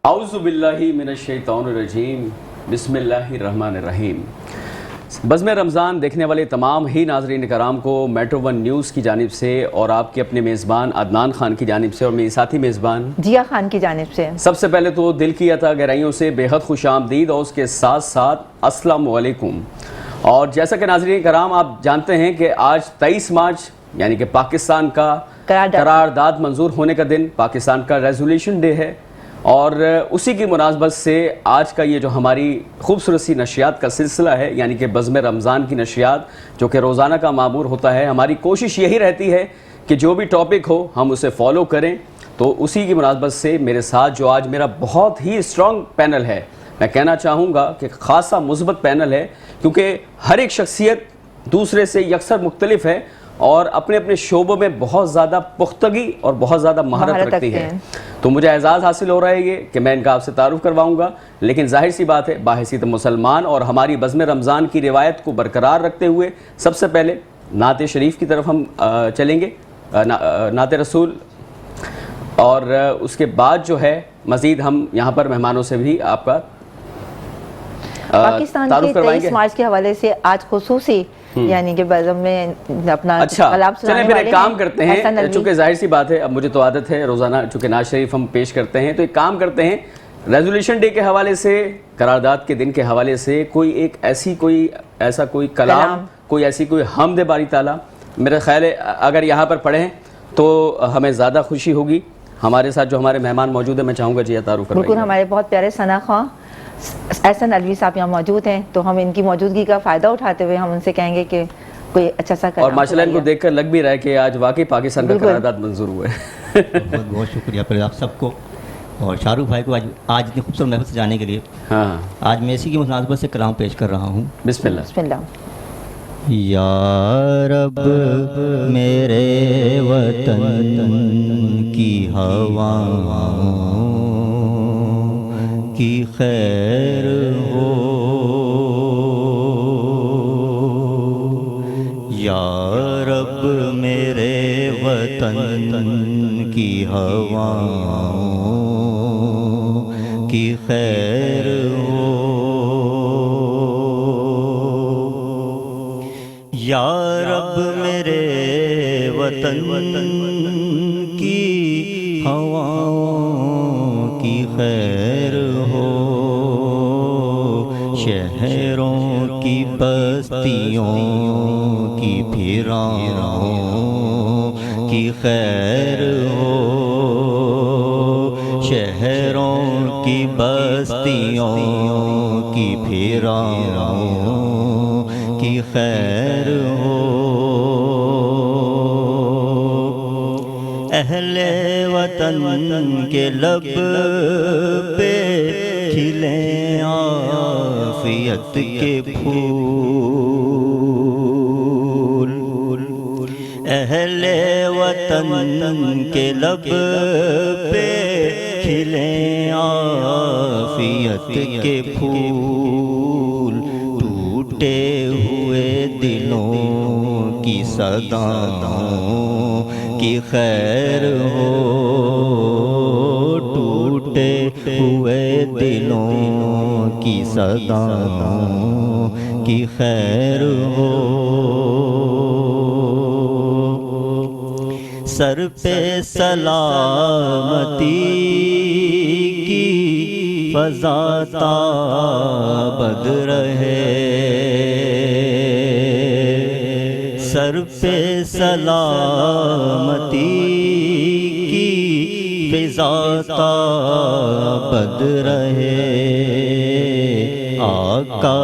اعوذ باللہ من الشیطان الرجیم بسم اللہ الرحمن الرحیم۔ بزم رمضان دیکھنے والے تمام ہی ناظرین کرام کو میٹرو ون نیوز کی جانب سے اور آپ کے اپنے میزبان عدنان خان کی جانب سے اور میری ساتھی میزبان جیا خان کی جانب سے سب سے پہلے تو دل کی عطا گہرائیوں سے بے حد خوش آمدید اور اس کے ساتھ ساتھ السلام علیکم۔ اور جیسا کہ ناظرین کرام آپ جانتے ہیں کہ آج 23 مارچ یعنی کہ پاکستان کا قرارداد منظور ہونے کا دن، پاکستان کا ریزولیوشن ڈے ہے، اور اسی کی مناسبت سے آج کا یہ جو ہماری خوبصورت سی نشریات کا سلسلہ ہے یعنی کہ بزم رمضان کی نشریات جو کہ روزانہ کا معمور ہوتا ہے، ہماری کوشش یہی رہتی ہے کہ جو بھی ٹاپک ہو ہم اسے فالو کریں۔ تو اسی کی مناسبت سے میرے ساتھ جو آج میرا بہت ہی اسٹرانگ پینل ہے، میں کہنا چاہوں گا کہ خاصا مثبت پینل ہے، کیونکہ ہر ایک شخصیت دوسرے سے یکسر مختلف ہے اور اپنے اپنے شعبوں میں بہت زیادہ پختگی اور بہت زیادہ مہارت رکھتی ہے۔ تو مجھے اعزاز حاصل ہو رہا ہے یہ کہ میں ان کا آپ سے تعارف کرواؤں گا، لیکن ظاہر سی بات ہے بحیثیت مسلمان اور ہماری بزم رمضان کی روایت کو برقرار رکھتے ہوئے سب سے پہلے نعت شریف کی طرف ہم چلیں گے، نعت رسول، اور اس کے بعد جو ہے مزید ہم یہاں پر مہمانوں سے بھی آپ کا پاکستان کے 23 مارچ کے حوالے سے آج خصوصی یعنی کہ بزم میں اپنا کلام سنانے چلیں پھر ایک کام کرتے ہیں، حسن علی۔ چونکہ ظاہر سی بات ہے اب مجھے تو عادت ہے روزانہ چونکہ نعت شریف ہم پیش کرتے ہیں، تو ایک کام کرتے ہیں ریزولیوشن ڈے کے حوالے سے، قرارداد کے دن کے حوالے سے کوئی ایک ایسا کوئی کلام، کوئی ایسی کوئی حمد باری تعالیٰ، میرا خیال ہے اگر یہاں پر پڑھیں تو ہمیں زیادہ خوشی ہوگی۔ ہمارے ساتھ جو ہمارے مہمان موجود ہیں میں چاہوں گا جی تعارف کروائیے۔ بالکل، ہمارے بہت پیارے ثنا خواں حسن علوی صاحب یہاں موجود ہیں، تو ہم ان کی موجودگی کا فائدہ اٹھاتے ہوئے ہم ان سے کہیں گے کہ کوئی اچھا سا کلام، اور ماشاءاللہ ان کو دیکھ کر لگ بھی رہا ہے کہ آج واقعی پاکستان کا قرارداد منظور ہوا ہے۔ بہت بہت شکریہ پھر آپ سب کو اور شاہ رخ بھائی کو آج اتنی خوبصورت محفل سجانے کے لیے۔ آج میں اسی کی مناسبت سے کلام پیش کر رہا ہوں۔ بسم اللہ۔ بسم اللہ۔ یا رب میرے وطن کی ہواؤں کی خیر ہو، یا رب میرے وطن کی ہواؤں کی خیر ہو، یا رب میرے وطن کی ہواؤں کی خیر ہو، شہروں کی بستیوں کی پھراؤں کی خیر ہو، شہروں کی بستیوں کی پھراؤں کی خیر ہو، اہل وطن کے لب پہ کھلیں عافیت کے پھول، اہل وطن کے لب پہ کھلیں عافیت کے پھول، ٹوٹے ہوئے دلوں کی صداؤں کی خیر ہو، ٹوٹے ہوئے دلوں کی صداؤں کی خیر ہو، سر پہ سلامتی کی فضا تابد رہے، سر پہ سلامتی کی فضا تابد رہے، آقا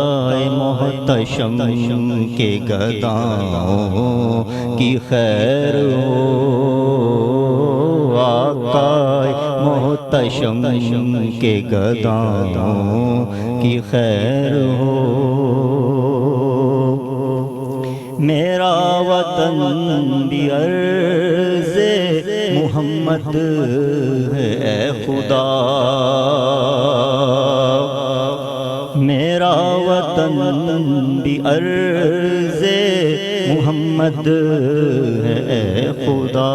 محتشم کے گداؤں کی خیر ہو، آقا محتشم کے گداؤں کی خیر ہو، میرا وطن بھی عرض محمد ہے اے خدا، میرا وطن بھی عرض محمد ہے اے خدا،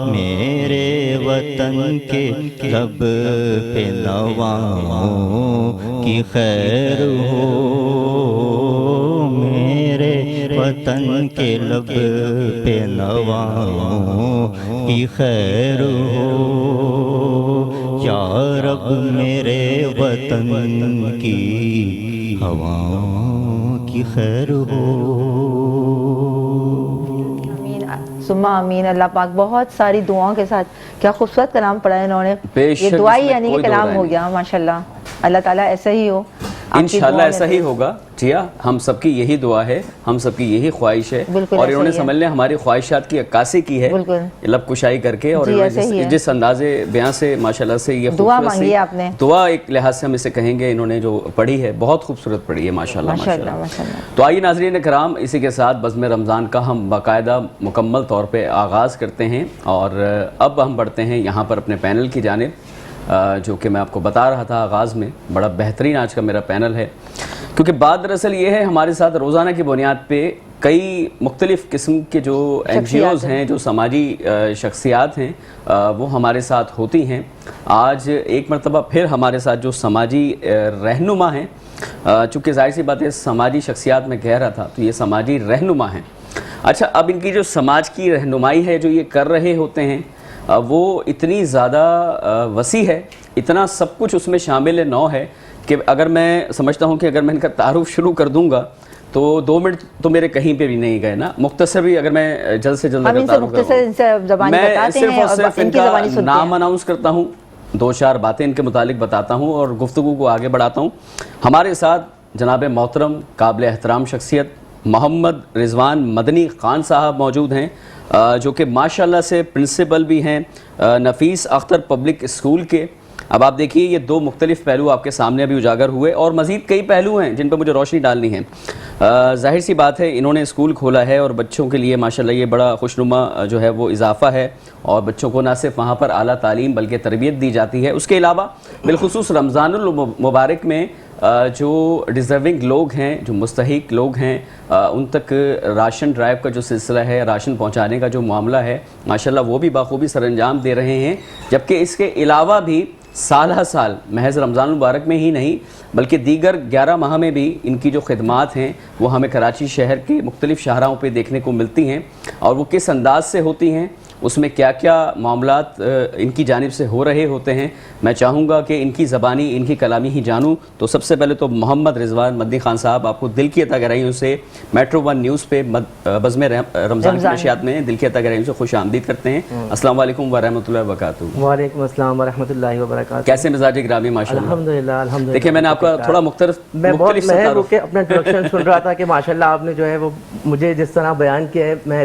میرے وطن وطن کے لب پہ نواؤں کی خیر ہو، میرے وطن کے لب پہ نواؤں کی خیر ہو، یا رب میرے وطن کی ہواؤں کی خیر ہو۔ ثم آمین۔ اللہ پاک بہت ساری دعاؤں کے ساتھ، کیا خوبصورت کلام پڑھا ہے انہوں نے، بے شک یہ دعا ہی اس میں یعنی کہ کوئی کلام دو ہو رائے گیا ماشاءاللہ۔ اللہ تعالیٰ ایسا ہی ہو، انشاءاللہ ایسا ہی ہوگا۔ جی ہاں، ہم سب کی یہی دعا ہے، ہم سب کی یہی خواہش ہے، بالکل اور انہوں نے ایسا ہی ہے۔ سمجھ لیں ہماری خواہشات کی عکاسی کی ہے، بالکل لب کشائی کر کے، اور جی، انہوں ایسا ہی نے ہے۔ جس انداز بیان سے ماشاءاللہ سے یہ دعا خوبصورت مانگی سی ہے آپ نے، دعا ایک لحاظ سے ہم اسے کہیں گے، انہوں نے جو پڑھی ہے بہت خوبصورت پڑھی ہے ماشاءاللہ ماشاءاللہ ماشاءاللہ۔ ماشاءاللہ۔ تو آئیے ناظرین کرام، اسی کے ساتھ بزم رمضان کا ہم باقاعدہ مکمل طور پہ آغاز کرتے ہیں، اور اب ہم بڑھتے ہیں یہاں پر اپنے پینل کی جانب، جو کہ میں آپ کو بتا رہا تھا آغاز میں، بڑا بہترین آج کا میرا پینل ہے، کیونکہ بات دراصل یہ ہے ہمارے ساتھ روزانہ کی بنیاد پہ کئی مختلف قسم کے جو این جی اوز ہیں، جو سماجی شخصیات ہیں، وہ ہمارے ساتھ ہوتی ہیں۔ آج ایک مرتبہ پھر ہمارے ساتھ جو سماجی رہنما ہیں، چونکہ ظاہر سی بات ہے سماجی شخصیات میں کہہ رہا تھا تو یہ سماجی رہنما ہیں۔ اچھا، اب ان کی جو سماج کی رہنمائی ہے جو یہ کر رہے ہوتے ہیں، وہ اتنی زیادہ وسیع ہے، اتنا سب کچھ اس میں شامل نو ہے کہ اگر میں سمجھتا ہوں کہ اگر میں ان کا تعارف شروع کر دوں گا تو 2 منٹ تو میرے کہیں پہ بھی نہیں گئے نا۔ مختصر بھی اگر میں جلد سے جلد ہم ان سے مختصر ان سے زبانی بتاتے ہیں اور ان کی زبانی سنتے ہیں، نام اناؤنس کرتا ہوں، 2-4 باتیں ان کے متعلق بتاتا ہوں اور گفتگو کو آگے بڑھاتا ہوں۔ ہمارے ساتھ جناب محترم قابل احترام شخصیت محمد رضوان مدنی خان صاحب موجود ہیں، جو کہ ماشاءاللہ سے پرنسپل بھی ہیں نفیس اختر پبلک اسکول کے۔ اب آپ دیکھیے یہ 2 مختلف پہلو آپ کے سامنے ابھی اجاگر ہوئے، اور مزید کئی پہلو ہیں جن پہ مجھے روشنی ڈالنی ہے۔ ظاہر سی بات ہے انہوں نے اسکول کھولا ہے اور بچوں کے لیے ماشاءاللہ یہ بڑا خوشنما جو ہے وہ اضافہ ہے، اور بچوں کو نہ صرف وہاں پر اعلیٰ تعلیم بلکہ تربیت دی جاتی ہے۔ اس کے علاوہ بالخصوص رمضان المبارک میں جو ڈیزرونگ لوگ ہیں، جو مستحق لوگ ہیں، ان تک راشن ڈرائیو کا جو سلسلہ ہے، راشن پہنچانے کا جو معاملہ ہے، ماشاءاللہ وہ بھی بخوبی سر انجام دے رہے ہیں۔ جبکہ اس کے علاوہ بھی سالہ سال محض رمضان المبارک میں ہی نہیں بلکہ دیگر 11 ماہ میں بھی ان کی جو خدمات ہیں وہ ہمیں کراچی شہر کے مختلف شاہراہوں پہ دیکھنے کو ملتی ہیں، اور وہ کس انداز سے ہوتی ہیں، اس میں کیا کیا معاملات ان کی جانب سے ہو رہے ہوتے ہیں، میں چاہوں گا کہ ان کی زبانی، ان کی کلامی ہی جانوں۔ تو سب سے پہلے تو محمد رضوان مدنی خان صاحب، آپ کو دل کی عطا گہرائیوں سے میٹرو 1 نیوز پہ بزم رمضان کی نشریات میں دل کی عطا گہرائیوں سے خوش آمدید کرتے ہیں۔ السلام علیکم ورحمۃ اللہ وبرکاتہ۔ وعلیکم السلام ورحمۃ اللہ وبرکاتہ۔ کیسے مزاج گرامی؟ ماشاءاللہ الحمدللہ۔ دیکھیں میں نے آپ کا تھوڑا مختلف میں اپنا انٹروڈکشن سن رہا تھا کہ ماشاءاللہ آپ نے جو ہے وہ مجھے جس طرح بیان کیا ہے، میں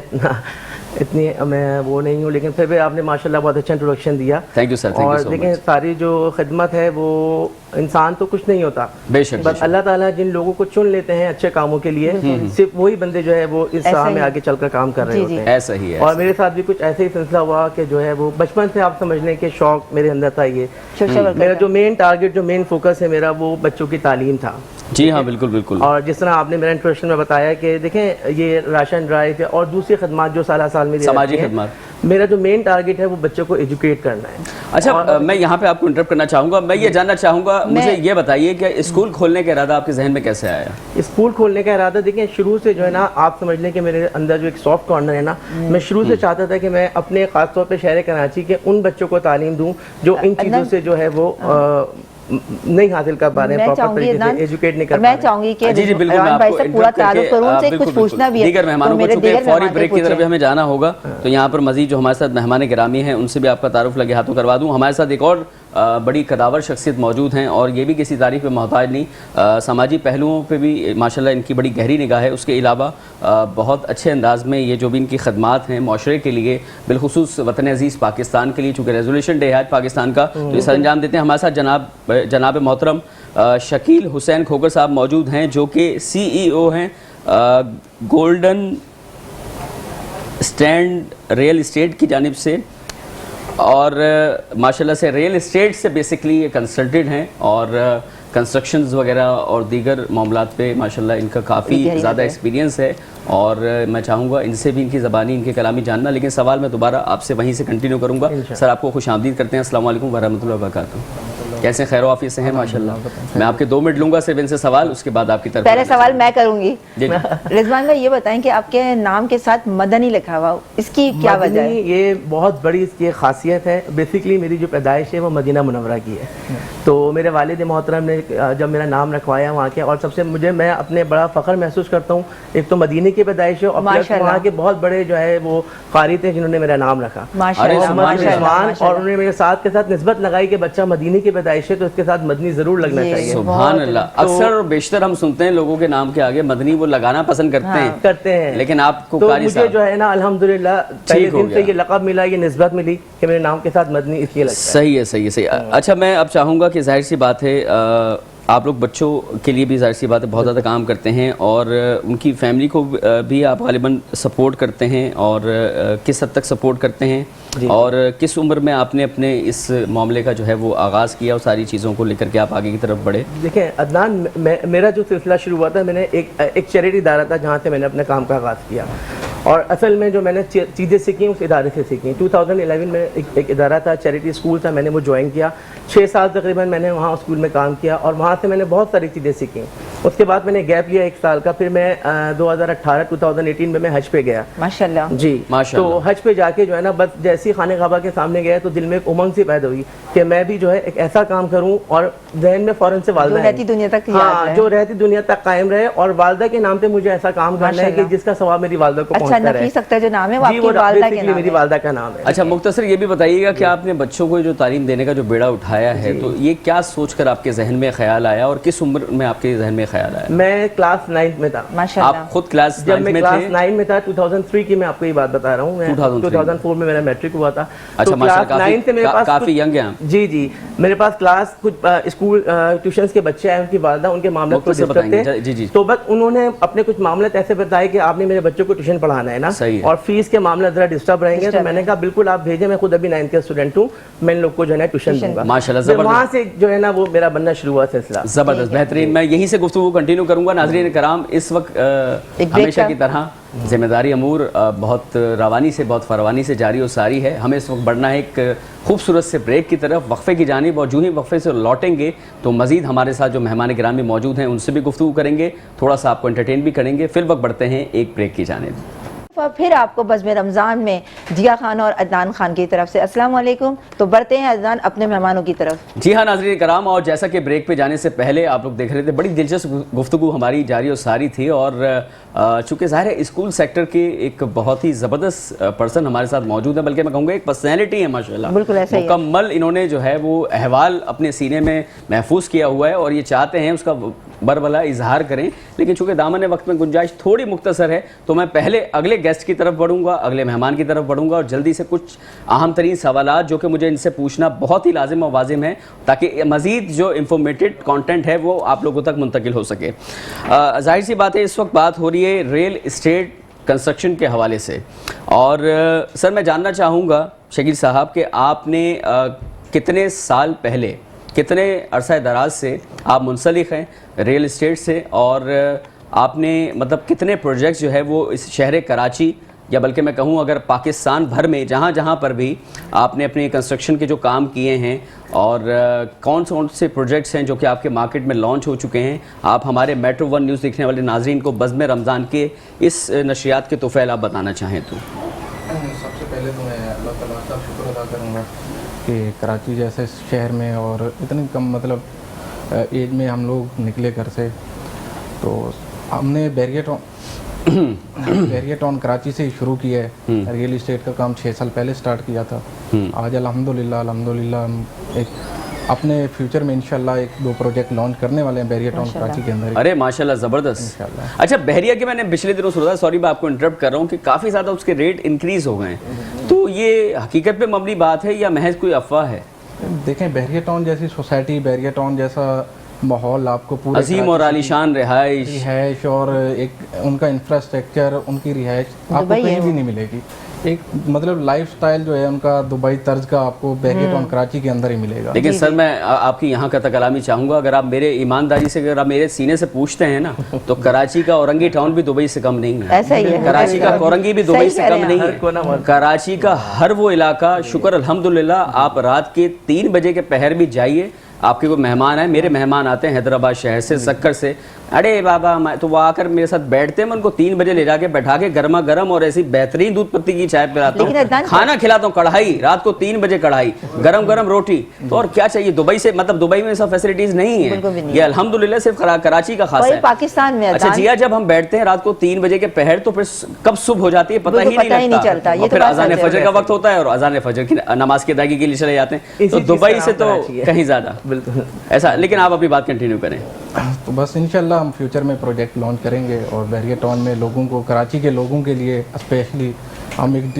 میں وہ نہیں ہوں، لیکن پھر بھی آپ نے ماشاءاللہ بہت اچھا انٹروڈکشن دیا۔ Thank you sir. اور دیکھیں ساری جو خدمت ہے وہ انسان تو کچھ نہیں ہوتا، بے شک، بس اللہ تعالیٰ جن لوگوں کو چن لیتے ہیں اچھے کاموں کے لیے، صرف وہی بندے جو ہے وہ اس راہ میں آگے چل کر کام کر رہے ہوتے ہیں۔ ایسا ہی ہے، اور میرے ساتھ بھی کچھ ایسے ہی سلسلہ ہوا کہ جو ہے وہ بچپن سے آپ سمجھ لیں کہ شوق میرے اندر تھا۔ یہ میرا جو مین ٹارگٹ، جو مین فوکس ہے میرا، وہ بچوں کی تعلیم تھا۔ جی ہاں، بالکل بالکل۔ اور جس طرح آپ نے میرا انٹروڈکشن میں بتایا کہ دیکھیں یہ راشن ڈرائیو اور دوسری خدمات جو سالہ سال میری سماجی خدمات، میرا جو مین ٹارگٹ ہے وہ بچوں کو ایجوکیٹ کرنا ہے۔ اچھا، میں یہاں پہ آپ کو انٹرپٹ کرنا چاہوں گا، میں یہ جاننا چاہوں گا، مجھے یہ بتائیے کہ اسکول کھولنے کا ارادہ آپ کے ذہن میں کیسے آیا؟ اسکول کھولنے کا ارادہ دیکھیں شروع سے جو ہے نا، آپ سمجھ لیں کہ میرے اندر جو ایک سافٹ کارنر ہے نا، میں شروع سے چاہتا تھا کہ میں اپنے خاص طور پہ شہر کراچی کے ان بچوں کو تعلیم دوں جو ان چیزوں سے جو ہے وہ نہیں حاصل کر پا رہے ہیں، پراپر طریقے سے ایجوکیٹ نہیں کر پا رہے ہیں۔ میں چاہوں گی کہ جی بالکل، میں آپ کو انٹرپٹ کر کے کچھ پوچھنا بھی ہے دیگر مہمانوں کو، چونکہ فوری بریک کی طرف ہمیں جانا ہوگا، تو یہاں پر مزید جو ہمارے ساتھ مہمان گرامی ہیں ان سے بھی آپ کا تعارف لگے ہاتھوں کروا دوں۔ ہمارے ساتھ ایک اور بڑی قداور شخصیت موجود ہیں، اور یہ بھی کسی تعریف پہ محتاج نہیں، سماجی پہلوؤں پہ بھی ماشاءاللہ ان کی بڑی گہری نگاہ ہے۔ اس کے علاوہ بہت اچھے انداز میں یہ جو بھی ان کی خدمات ہیں معاشرے کے لیے، بالخصوص وطن عزیز پاکستان کے لیے، چونکہ ریزولیوشن ڈے ہے آج پاکستان کا، تو اس انجام دیتے ہیں۔ ہمارے ساتھ جناب محترم شکیل حسین کھوکر صاحب موجود ہیں، جو کہ CEO ہیں گولڈن اسٹینڈ ریئل اسٹیٹ کی جانب سے، اور ماشاءاللہ سے ریئل اسٹیٹ سے بیسکلی یہ کنسلٹنٹ ہیں، اور کنسٹرکشنز وغیرہ اور دیگر معاملات پہ ماشاءاللہ ان کا کافی زیادہ ایکسپیرینس ہے، اور میں چاہوں گا ان سے بھی ان کی زبانی ان کے کلامی جاننا، لیکن سوال میں دوبارہ آپ سے وہیں سے کنٹینیو کروں گا. سر آپ کو خوش آمدید کرتے ہیں. السلام علیکم ورحمۃ اللہ وبرکاتہ. کیسے خیر و عافیت سے ہیں؟ ماشاءاللہ. میں آپ کے 2 منٹ لوں گا صرف ان سے سوال، اس کے بعد آپ کی طرف. پہلے سوال میں کروں گی. رضوان بھائی یہ بتائیں کہ آپ کے نام کے ساتھ مدنی لکھا ہوا، اس کی کیا وجہ ہے؟ یہ بہت بڑی اس کی خاصیت ہے. بیسیکلی میری جو پیدائش ہے وہ مدینہ منورہ کی ہے. تو میرے والد محترم نے جب میرا نام رکھوایا وہاں کے، اور سب سے میں اپنے بڑا فخر محسوس کرتا ہوں، ایک تو مدینے کی پیدائش ہے اور پلس وہاں کے بہت بڑے جو ہے وہ قاری تھے جنہوں نے میرا نام رکھا، اور انہوں نے میرے ساتھ کے ساتھ نسبت لگائی کہ بچہ مدینے کی پیدائش ہے تو اس کے ساتھ مدنی ضرور لگنا چاہیے. سبحان اللہ. اکثر اور بیشتر ہم سنتے ہیں لوگوں کے نام کے آگے مدنی وہ لگانا پسند کرتے ہیں، لیکن آپ کو قاری صاحب، مجھے جو ہے نا الحمدللہ پہلے دن سے یہ لقب ملا، یہ نسبت ملی کہ میرے نام کے ساتھ مدنی اس لیے لگتا ہے. صحیح ہے، صحیح ہے، صحیح. اچھا میں اب چاہوں گا کہ ظاہر سی بات ہے آپ لوگ بچوں کے لیے بھی ظاہر سی بات ہے بہت زیادہ کام کرتے ہیں، اور ان کی فیملی کو بھی آپ غالباً سپورٹ کرتے ہیں، اور کس حد تک سپورٹ کرتے ہیں، اور کس عمر میں آپ نے اپنے اس معاملے کا جو ہے وہ آغاز کیا اور ساری چیزوں کو لے کر کے آپ آگے کی طرف بڑھے؟ دیکھیں عدنان، میرا جو سلسلہ شروع ہوا تھا، میں نے ایک چیریٹی ادارہ تھا جہاں سے میں نے اپنے کام کا آغاز کیا، اور اصل میں جو میں نے چیزیں سیکھی اس ادارے سے سیکھی. 2011 میں ایک ادارہ تھا، چیریٹی اسکول تھا، میں نے وہ جوائن کیا. 6 سال تقریباً میں نے وہاں اسکول میں کام کیا، اور وہاں سے میں نے بہت ساری چیزیں سیکھیں. اس کے بعد میں نے گیپ لیا 1 سال کا، پھر میں 2018 میں حج پہ گیا. ماشاءاللہ جی تو حج پہ جا کے جو ہے نا بس جیسی خانہ کعبہ کے سامنے گیا تو دل میں ایک امنگ سی پیدا ہوئی کہ میں بھی جو ہے ایک ایسا کام کروں، اور ذہن میں فوراً سے والدہ جو رہتی دنیا تک جو رہتی دنیا تک قائم رہے، اور والدہ کے نام پہ مجھے ایسا کام کرنا ہے کہ جس کا ثواب میری والدہ کو پہنچتا رہے. نفیس اختر جو نام ہے وہ آپ کی والدہ کے نام ہے. میری والدہ کا نام ہے. اچھا مختصر یہ بھی بتائیے گا کہ آپ نے بچوں کو جو تعلیم دینے کا جو بیڑا اٹھایا ہے تو یہ کیا سوچ کر آپ کے ذہن میں خیال آیا، اور کس عمر میں آپ کے ذہن میں خیال آیا؟ میں کلاس 9 میں تھا. آپ خود کلاس 9 میں تھے؟ کلاس 9 میں تھا 2003 کی، میں آپ کو یہ بات بتا رہا ہوں. 2004 میں میرا میٹرک ہوا تھا. اچھا ماشاءاللہ، 9 سے میرے پاس کافی ینگ ہیں. جی میرے پاس کلاس کچھ اسکول ٹیوشنز کے بچے آئے، ان کی والدہ ان کے معاملات کو ڈسکس تھے، تو بس انہوں نے اپنے کچھ معاملات ایسے بتائے کہ آپ نے میرے بچوں کو ٹیوشن پڑھانا ہے نا، اور فیس کے معاملہ ذرا ڈسٹرب رہیں گے. تو میں نے کہا بالکل آپ بھیجیں، میں خود ابھی 9 کا اسٹوڈنٹ ہوں، میں ان لوگ کو جو ہے نا ٹیوشن دوں گا. ماشاءاللہ وہاں سے جو ہے نا وہ میرا بننا شروع ہوا سلسلہ. زبردست، بہترین. میں یہیں سے گفتگو کنٹینیو کروں گا. ناظرین کرام، اس وقت ہمیشہ کی طرح ذمہ داری امور بہت روانی سے بہت فروانی سے جاری و ساری ہے. ہمیں اس وقت بڑھنا ہے ایک خوبصورت سے بریک کی طرف، وقفے کی جانب، اور جو ہی وقفے سے لوٹیں گے تو مزید ہمارے ساتھ جو مہمان گرامی موجود ہیں ان سے بھی گفتگو کریں گے، تھوڑا سا آپ کو انٹرٹین بھی کریں گے. فی الوقت بڑھتے ہیں ایک بریک کی جانب. پھر آپ کو بزم رمضان میں جیا خان اور عدنان خان کی طرف سے السلام علیکم. تو بڑھتے ہیں عدنان اپنے مہمانوں کی طرف. جی ہاں ناظرین کرام، اور جیسا کہ بریک پہ جانے سے پہلے آپ لوگ دیکھ رہے تھے بڑی دلچسپ گفتگو ہماری جاری و ساری تھی، اور چونکہ ظاہر ہے اسکول سیکٹر کے ایک بہت ہی زبردست پرسن ہمارے ساتھ موجود ہے، بلکہ میں کہوں گا ایک پرسنالٹی ہے ماشاءاللہ. بالکل ایسا ہی مکمل انہوں نے جو ہے وہ احوال اپنے سینے میں محفوظ کیا ہوا ہے، اور یہ چاہتے ہیں اس کا بربلا اظہار کریں، لیکن چونکہ دامن وقت میں گنجائش تھوڑی مختصر ہے تو میں پہلے اگلے گیسٹ کی طرف بڑھوں گا، اگلے مہمان کی طرف بڑھوں گا، اور جلدی سے کچھ اہم ترین سوالات جو کہ مجھے ان سے پوچھنا بہت ہی لازم و واجب ہے تاکہ مزید جو انفارمیٹڈ کانٹینٹ ہے وہ آپ لوگوں تک منتقل ہو سکے. ظاہر سی بات ہے اس وقت بات ہو رہی ہے ریل اسٹیٹ کنسٹرکشن کے حوالے سے، اور سر میں جاننا چاہوں گا شکیل صاحب کہ آپ نے کتنے سال پہلے، کتنے عرصہ دراز سے آپ منسلک ہیں ریل اسٹیٹ سے، اور آپ نے مطلب کتنے پروجیکٹس جو ہے وہ اس شہر کراچی یا بلکہ میں کہوں اگر پاکستان بھر میں جہاں جہاں پر بھی آپ نے اپنے کنسٹرکشن کے جو کام کیے ہیں، اور کون سے پروجیکٹس ہیں جو کہ آپ کے مارکیٹ میں لانچ ہو چکے ہیں، آپ ہمارے میٹرو 1 نیوز دیکھنے والے ناظرین کو بزم رمضان کے اس نشریات کے طفیل آپ بتانا چاہیں تو؟ سب سے پہلے تو میں اللہ تعالیٰ کا شکر ادا کروں گا کہ کراچی جیسے شہر میں اور اتنی کم مطلب ایج میں ہم لوگ نکلے گھر سے، تو ہم نے بیریہ ٹاؤن کراچی سے ہی شروع کیا ہے. ریئل اسٹیٹ کا کام 6 سال پہلے سٹارٹ کیا تھا. آج الحمدللہ ہم ایک اپنے فیوچر میں انشاءاللہ 1-2 پروجیکٹ لانچ کرنے والے ہیں بیریہ ٹاؤن کراچی کے اندر. ارے ماشاءاللہ زبردست. اچھا بحریہ کے میں نے پچھلے دنوں سنا، سوری میں آپ کو انٹرپٹ کر رہا ہوں، کہ کافی زیادہ اس کے ریٹ انکریز ہو گئے ہیں، تو یہ حقیقت پہ مبنی بات ہے یا محض کوئی افواہ ہے؟ دیکھیں بحریہ ٹاؤن جیسی سوسائٹی، بحریہ ٹاؤن جیسا ماحول آپ کو پورے عظیم اور عالیشان رہائش اور ایک ان کا انفراسٹرکچر، ان کی رہائش آپ کو کہیں بھی نہیں ملے گی. एक मतलब लाइफ स्टाइल जो है उनका दुबई तर्ज का आपको बैगेट ऑन कराची के अंदर ही मिलेगा। लेकिन सर मैं आपकी यहाँ का तकलामी चाहूँगा, अगर आप मेरे ईमानदारी से अगर आप मेरे सीने से पूछते हैं ना तो कराची का औरंगी टाउन भी दुबई से कम नहीं है, ऐसा ही है। कराची का कोरंगी भी दुबई से कम नहीं है। कराची का हर वो इलाका, शुक्र अल्हम्दुलिल्लाह, आप रात के 3 बजे के पहर भी जाइए, आपके कोई मेहमान आए, मेरे मेहमान आते हैं हैदराबाद शहर से, सक्कर से, अरे बाबा मैं तो वो आकर मेरे साथ बैठते हैं, मैं उनको 3 बजे ले जाके बैठा के गर्मा गर्म और ऐसी बेहतरीन दूध पत्ती की चाय पिलाता हूँ, खाना खिलाता हूँ, कढ़ाई रात को 3 बजे कढ़ाई, गरम गरम रोटी, तो और क्या चाहिए। दुबई से मतलब दुबई में सब फैसिलिटीज नहीं है, ये अल्हम्दुलिल्लाह सिर्फ कराची का खास है। पाकिस्तान में अच्छा जिया, जब हम बैठते हैं रात को 3 बजे के पहर तो फिर कब सुबह हो जाती है पता ही नहीं चलता, फिर अजान फजर का वक्त होता है और अजान फजर की नमाज की अदायगी के लिए चले जाते हैं, तो दुबई से तो कहीं ज्यादा ऐसा। लेकिन आप अपनी बात कंटिन्यू करें। तो बस इंशाल्लाह हम फ्यूचर में प्रोजेक्ट लॉन्च करेंगे और बहरिया टाउन में लोगों को, कराची के लोगों के लिए स्पेशली हम एक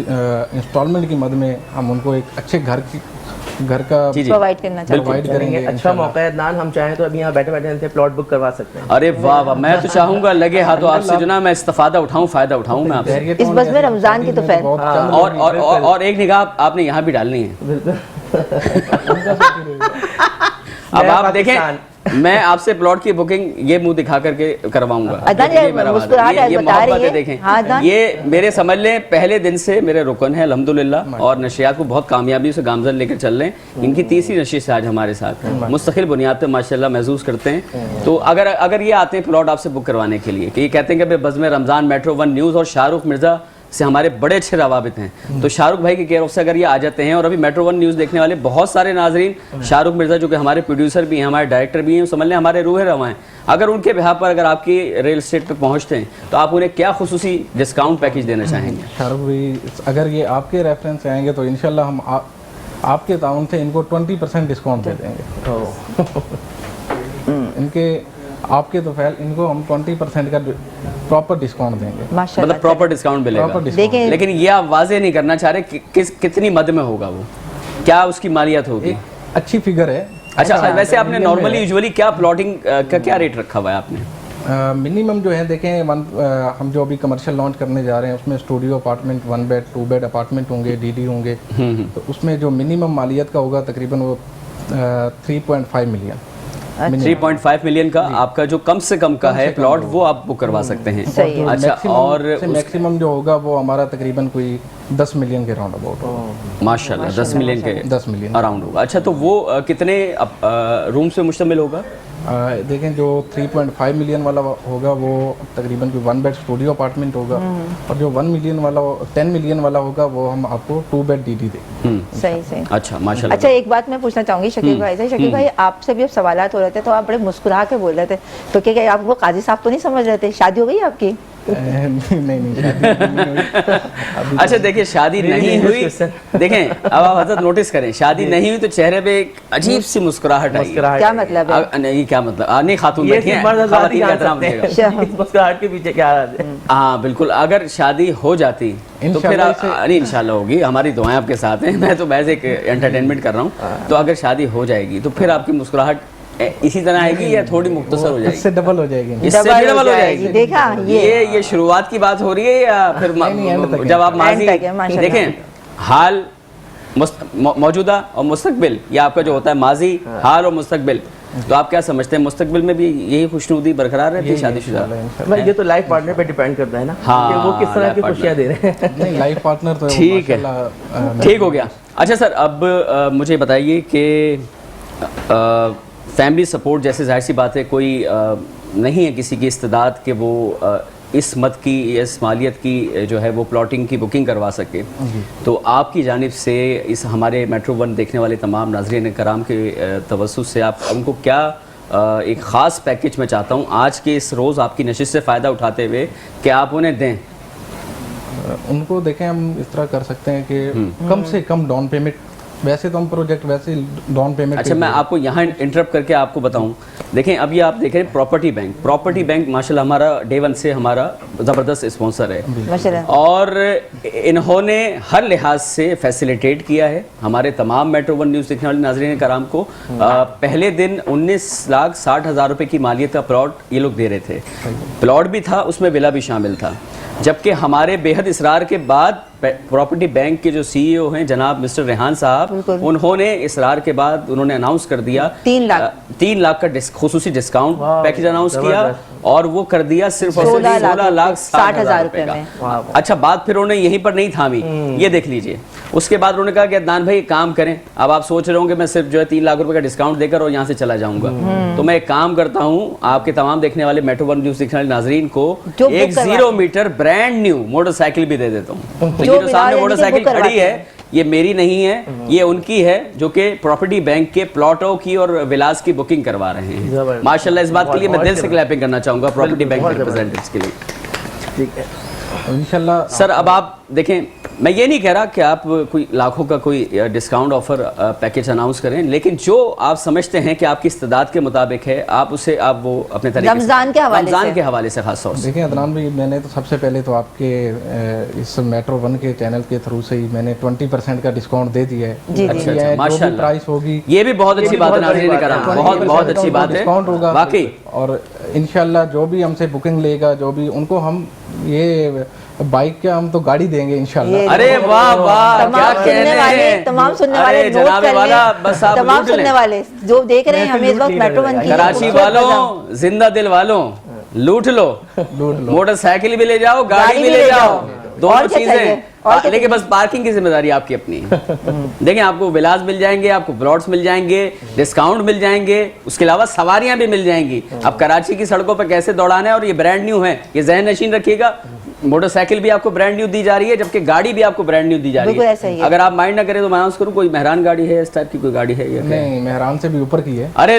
इंस्टॉलमेंट की मद में हम उनको एक अच्छे घर का प्रोवाइड करेंगे। अच्छा मौका है अदनान, हम चाहें तो अभी यहाँ बैठे बैठे इनसे प्लॉट बुक करवा सकते हैं। अरे वाह वाह, मैं तो चाहूंगा लगे हाथों आपसे जो ना मैं इस्तेफादा उठाऊं, फायदा उठाऊं मैं आपसे। इस बस में रमजान की तो फैल और एक निगाह आपने यहाँ भी डालनी है। अब आप देखें, मैं आपसे प्लॉट की बुकिंग ये मुंह दिखा करके करवाऊंगा। ये मोहब्बत है, देखें ये मेरे समझ लें पहले दिन से मेरे रुकन है अल्हम्दुलिल्लाह, और नशियात को बहुत कामयाबी से गामजन लेकर चल रहे हैं। इनकी तीसरी नशिश आज हमारे साथ मुस्तकिल बुनियाद पे माशाल्लाह महसूस करते हैं। तो अगर ये आते हैं प्लॉट आपसे बुक करवाने के लिए कि ये कहते हैं कि बज़्म रमज़ान मेट्रो 1 न्यूज़ और शाहरुख मिर्ज़ा से हमारे बड़े अच्छे रवाबित हैं, तो शाहरुख भाई के केयर ऑफ से अगर ये आ जाते हैं, और अभी मेट्रो 1 न्यूज़ देखने वाले बहुत सारे नाजरीन शाहरुख मिर्ज़ा जो कि हमारे प्रोड्यूसर भी हैं, हमारे डायरेक्टर भी हैं, समझ लें हमारे रूह रवां हैं, अगर उनके बिहाफ पर अगर आपकी रियल एस्टेट तक पहुँचते हैं तो आप उन्हें क्या खुसूसी डिस्काउंट पैकेज देना चाहेंगे? शाहरुख भाई अगर ये आपके रेफरेंस से आएंगे तो इंशाल्लाह हम आपके ताउन से इनको 20% डिस्काउंट दे देंगे। इनके आपके तो फैल इनको हम 20% का प्रॉपर डिस्काउंट देंगे, मतलब प्रॉपर डिस्काउंट मिलेगा। लेकिन ये आप वाजे नहीं करना चाह रहे कितनी मद में होगा वो, क्या उसकी मालियत होगी? अच्छी फिगर है। अच्छा वैसे आपने नॉर्मली यूजुअली क्या प्लॉटिंग का क्या रेट रखा हुआ है आपने? मिनिमम जो है देखें हम जो अभी कमर्शियल लॉन्च करने जा रहे हैं उसमें studio apartment 1 bed 2 bed apartment होंगे, डीडी होंगे, तो उसमें जो मिनिमम मालियत का होगा तकरीबन वो 3.5 मिलियन। 3.5 मिलियन का आपका जो कम से कम का है प्लॉट वो आप बुक करवा सकते हैं। अच्छा, और मैक्सिमम जो होगा वो हमारा तकरीबन कोई 10 मिलियन के राउंड अबाउट माशाल्लाह 10 मिलियन के 10 मिलियन अराउंड होगा। अच्छा, तो वो कितने रूम से मुश्तमिल होगा? देखें जो 3.5 मिलियन वाला होगा वो तकरीबन कोई 1 बेड स्टूडियो अपार्टमेंट होगा, और जो 10 मिलियन वाला होगा वो हम आपको 2 बेड डीडी देंगे। सही। अच्छा माशाल्लाह। अच्छा, एक बात मैं पूछना चाहूंगी शकील भाई से। शकील भाई, आपसे भी अब सवालात हो रहे थे तो आप बड़े मुस्कुरा के बोल रहे थे, तो क्या आप वो काजी साहब तो नहीं समझ रहे थे? शादी हो गई आपकी? नहीं। अच्छा देखिए, शादी नहीं हुई, देखें अब आप हजरत नोटिस करें, शादी नहीं हुई तो चेहरे पे एक अजीब सी मुस्कुराहट आई। क्या मतलब है? नहीं क्या मतलब, नहीं खातून बैठी हैं, मुस्कुराहट के पीछे क्या है? हाँ बिल्कुल, अगर शादी हो जाती तो फिर नहीं इंशाल्लाह होगी, हमारी दुआएं आपके साथ हैं, मैं तो महज एक एंटरटेनमेंट कर रहा हूँ। तो अगर शादी हो जाएगी तो फिर आपकी मुस्कुराहट इसी तरह आएगी या थोड़ी मुख्तसर हो जाएगी? इससे डबल हो जाएगी। इससे डबल हो जाएगी। देखा, ये शुरुआत की बात हो रही है या फिर जब आप माजी देखें, हाल मौजूदा और मुस्तकबिल, ये आपका जो होता है माजी हाल और मुस्तकबिल, तो आप क्या समझते हैं मुस्तकबिल में भी यही खुशनुदी बरकरार रहती है शादीशुदा? ये तो लाइफ पार्टनर पे डिपेंड करता है ना, कि वो किस तरह की खुशियां दे रहे हैं। नहीं, लाइफ पार्टनर तो ठीक है, ठीक हो गया। अच्छा सर, अब मुझे बताइए कि फैमिली सपोर्ट जैसे जाहिर सी बात है कोई नहीं है किसी की इस्तेदाद कि वो इस मद की, इस मालियत की जो है वो प्लॉटिंग की बुकिंग करवा सके, तो आपकी जानिब से इस हमारे मेट्रो 1 देखने वाले तमाम नाज़रीन कराम के तवस्सुस से आप उनको क्या एक ख़ास पैकेज में चाहता हूँ आज के इस रोज़ आपकी नशिश से फ़ायदा उठाते हुए कि आप उन्हें दें? उनको देखें, हम इस तरह कर सकते हैं कि कम से कम डाउन पेमेंट, वैसे तो हम प्रोजेक्ट वैसे डाउन पेमेंट। अच्छा, मैं आपको यहाँ इंटरप्ट करके आपको बताऊं, देखें अभी आप देख रहे हैं प्रॉपर्टी बैंक माशाल्लाह हमारा डे 1 से हमारा ज़बरदस्त स्पॉन्सर है, और इन्होंने हर लिहाज से फैसिलिटेट किया है हमारे तमाम मेट्रो 1 न्यूज़ देखने वाले नाज़रीन कराम को। पहले दिन 19,60,000 रुपये की मालियत का प्लॉट ये लोग दे रहे थे, प्लॉट भी था उसमें विला भी शामिल था, जबकि हमारे बेहद इसरार के बाद प्रॉपर्टी बैंक के जो CEO हैं जनाब मिस्टर रेहान साहब, उन्होंने इसरार के बाद उन्होंने अनाउंस कर दिया 3 लाख का खुसूसी डिस्काउंट पैकेज अनाउंस किया, और वो कर दिया सिर्फ 16,60,000 रुपए का। अच्छा, बात फिर उन्होंने यहीं पर नहीं थामी, ये देख लीजिए। उसके बाद उन्होंने कहा कि अदनान भाई काम करें, अब आप सोच रहे हो कि मैं सिर्फ जो है 3 लाख रुपए का डिस्काउंट देकर और यहाँ से चला जाऊंगा, तो मैं एक काम करता हूँ, आपके तमाम देखने वाले मेट्रो 1 न्यूज़ देखने वाले नाजरीन को एक 0 मीटर ब्रांड न्यू मोटरसाइकिल भी दे देता हूँ। तो ये जो सामने मोटरसाइकिल खड़ी है, ये मेरी नहीं है, ये उनकी है, जो कि प्रॉपर्टी बैंक के प्लॉटों की और विलास की बुकिंग करवा रहे हैं। माशाल्लाह, इस बात के लिए मैं दिल से क्लैपिंग करना चाहूंगा प्रॉपर्टी बैंक के रिप्रेजेंटेटिव्स के लिए। ठीक है इंशाल्लाह। सर, अब आप देखें, मैं ये नहीं कह रहा कि आप कोई लाखों का कोई डिस्काउंट ऑफर पैकेज अनाउंस करें, लेकिन जो आप समझते हैं कि आपकी इस्तेदाद के मुताबिक है, आप उसे आप वो अपने तरीके से रमज़ान के हवाले से खास तौर से देखिए अदनान भाई, मैंने तो सबसे पहले तो आपके इस मेट्रो 1 के चैनल के थ्रू से ही मैंने 20% का डिस्काउंट दे दिया है। अच्छा, माशाल्लाह, प्राइस होगी, ये भी बहुत अच्छी बात है नाज़रीन कराम, बहुत अच्छी बात है, डिस्काउंट होगा वाकई। और इंशाल्लाह जो भी हमसे बुकिंग लेगा, जो भी उनको हम ये बाइक क्या, हम तो गाड़ी देंगे इंशाल्लाह। अरे वाह वाह, क्या कहने वाले, तमाम सुनने वाले जनाब वाला, बस आप तमाम सुनने वाले जो देख रहे हैं हमें इस वक्त मेट्रो 1 की, कराची वालों, जिंदा दिल वालों, लूट लो, मोटरसाइकिल भी ले जाओ, गाड़ी भी ले जाओ, दोनों चीजें, लेकिन बस पार्किंग की जिम्मेदारी आपकी अपनी है। देखें, आपको विलास मिल जाएंगे, आपको प्लॉट्स मिल जाएंगे, डिस्काउंट मिल जाएंगे, उसके अलावा सवारियां भी मिल जाएंगी। अब कराची की सड़कों पर कैसे दौड़ाना है, और ये ब्रांड न्यू है, ये ज़हन नशीन रखिएगा। मोटरसाइकिल भी आपको ब्रांड न्यू दी जा रही है, जबकि गाड़ी भी आपको ब्रांड न्यू दी जा रही है। अगर आप माइंड ना करें तो मैं अनाउंस करूं, कोई मेहरान गाड़ी है, इस टाइप की कोई गाड़ी है? नहीं, मेहरान से भी ऊपर की है। अरे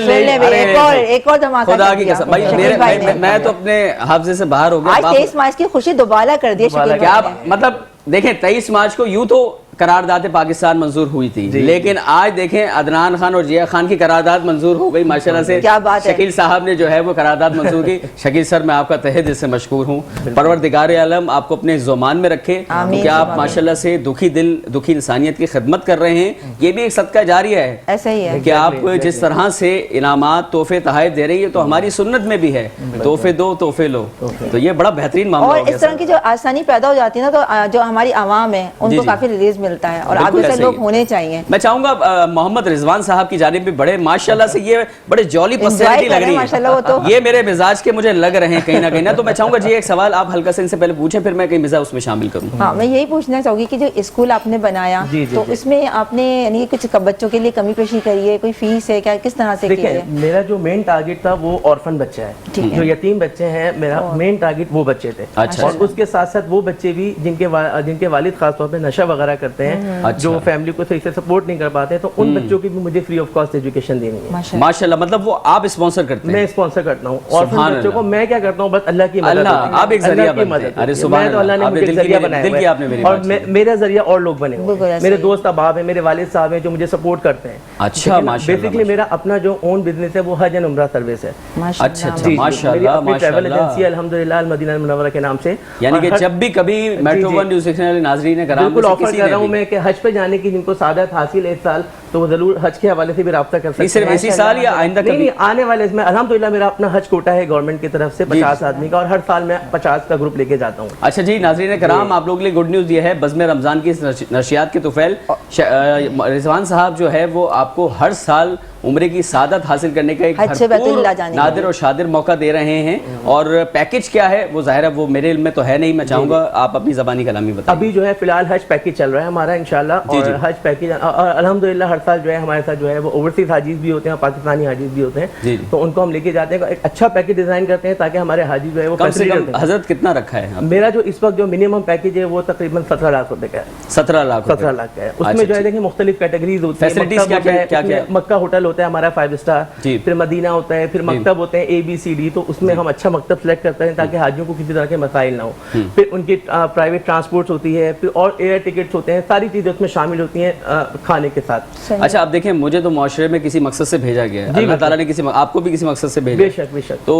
एक और धमाका खुदा की कसम भाई, मैं तो अपने हाफजे से बाहर हो गया। आज 23 मार्च की खुशी दोबारा कर दी। क्या मतलब देखें, 23 मार्च को यूं तो करारदाद पाकिस्तान मंजूर हुई थी, लेकिन आज देखें अदनान खान और जिया खान की करारदाद मंजूर हो गई माशाल्लाह से। क्या बात है। शकील साहब ने जो है वो करारदाद मंजूर की। शकील सर, मैं आपका तहे दिल से मशकूर हूँ। परवरदिगार आलम आपको अपने ज़ुबान में रखे, क्योंकि आप माशाल्लाह से दुखी दिल, दुखी इंसानियत की खिदमत कर रहे हैं। ये भी एक सदका जारिया है, ऐसा ही है कि आप जिस तरह से इनामात, तोहफे, तोहफे दे रही है, तो हमारी सुन्नत में भी है, तोहफे दो तोहफे लो। तो ये बड़ा बेहतरीन मामला और इस तरह की जो आसानी पैदा हो जाती है ना, तो जो हमारी आवाम है उनको काफी रिलीज मिलता है, और आप जैसे लोग होने चाहिए। मैं चाहूंगा मोहम्मद रिजवान साहब की जानिब भी बड़े माशाल्लाह से ये बड़े जॉली पर्सनैलिटी लग रही है, तो ये मेरे मिजाज के मुझे लग रहे हैं कहीं ना कहीं ना। तो मैं चाहूंगा जी एक सवाल आप हल्का से इनसे पहले पूछें, फिर मैं कहीं मिजाज उसमें शामिल करूं। हाँ, मैं यही पूछना चाहूंगी कि जो स्कूल आपने बनाया, तो इसमें आपने यानी कुछ बच्चों के लिए कमी पेशी करी है, कोई फीस है क्या, किस तरह से? देखिए, मेरा जो मेन टारगेट था वो ऑर्फन बच्चा है, जो यतीम बच्चे हैं, मेरा मेन टारगेट वो बच्चे थे। और उसके साथ साथ वो बच्चे भी जिनके वालिद खासतौर पर नशा वगैरह करते हैं, जो फैमिली को सही से सपोर्ट नहीं कर पाते, तो उन बच्चों की भी मुझे फ्री ऑफ कॉस्ट एजुकेशन देनी है। माशाल्लाह, मतलब वो आप स्पॉन्सर करते हैं? मैं स्पॉन्सर करता हूँ। और बच्चों को मैं क्या करता हूँ, बस अल्लाह की मदद, आप एक जरिया बनते हैं। अरे सुभान अल्लाह, अल्लाह ने मुझे जरिया बनाया है, और मेरा जरिया और लोग बने हुए हैं। मेरे दोस्त अहबाब हैं, मेरे वालिद साहब हैं जो मुझे सपोर्ट करते हैं। अच्छा, बेसिकली मेरा अपना जो ओन बिजनेस है वो हज एंड उम्रा सर्विस है। अच्छा, माशाल्लाह, ट्रैवल एजेंसी अल्हम्दुलिल्लाह मदीना मुनव्वरा के नाम से। यानी कि जब भी कभी मेट्रो 1 न्यूज़ देखने वाले नाज़रीन ने कराम बिल्कुल ऑफर कर रहा हूँ मैं कि हज पे जाने की जिनको सादत हासिल है इस साल, तो वो जरूर हज के हवाले से भी राब्ता कर सकते हैं। सिर्फ इसी साल या आइंदा कभी? नहीं, आने वाले इसमें अल्हम्दुलिल्लाह मेरा अपना हज कोटा है गवर्नमेंट की तरफ से 50 आदमी का, और हर साल मैं 50 का ग्रुप लेके जाता हूँ। अच्छा जी, नाज़रीन कराम, आप लोगों के लिए गुड न्यूज़ ये है, बज़्म रमज़ान की नशियात के तुफैल रिजवान साहब जो है वो आपको हर साल उम्रे की सादत हासिल करने का एक नादिर और शादिर मौका दे रहे हैं। और पैकेज क्या है वो ज़ाहिर है वो मेरे इल्म में तो है नहीं, मैं चाहूँगा आप अपनी ज़बानी कलामी बताइए। अभी जो है फिलहाल हज पैकेज चल रहा है हमारा इंशाल्लाह, और हज पैकेज अल्हम्दुलिल्लाह हर साल जो है हमारे साथ जो है वो ओवरसीज हाजीज भी होते हैं, पाकिस्तानी हाजीज भी होते हैं, तो उनको हम लेके जाते हैं, एक अच्छा पैकेज डिजाइन करते हैं ताकि हमारे हाजी जो है वो कम से कम हजरत कितना रखा है? मेरा जो इस वक्त जो मिनिमम पैकेज है वो तकरीबन 17 लाख रुपए का है। 17 लाख का है। उसमें जो है देखिए मुख्तलिफ कैटेगरीज होती है। फैसिलिटीज क्या? मक्का होटल होता है हमारा 5 स्टार, फिर मदीना होता है, फिर मकतब होते हैं ABCD, तो उसमें हम अच्छा मकतब सेलेक्ट करते हैं ताकि हाजियों को किसी तरह के मसाइल ना हो। फिर उनकी प्राइवेट ट्रांसपोर्ट होती है, फिर और एयर टिकट्स होते हैं, सारी चीजें उसमें शामिल होती हैं खाने के साथ। अच्छा, आप देखें, मुझे तो मुआशरे में किसी मकसद से भेजा गया है, अल्लाह ताला ने आपको भी किसी मकसद से भेजा। बेशक। तो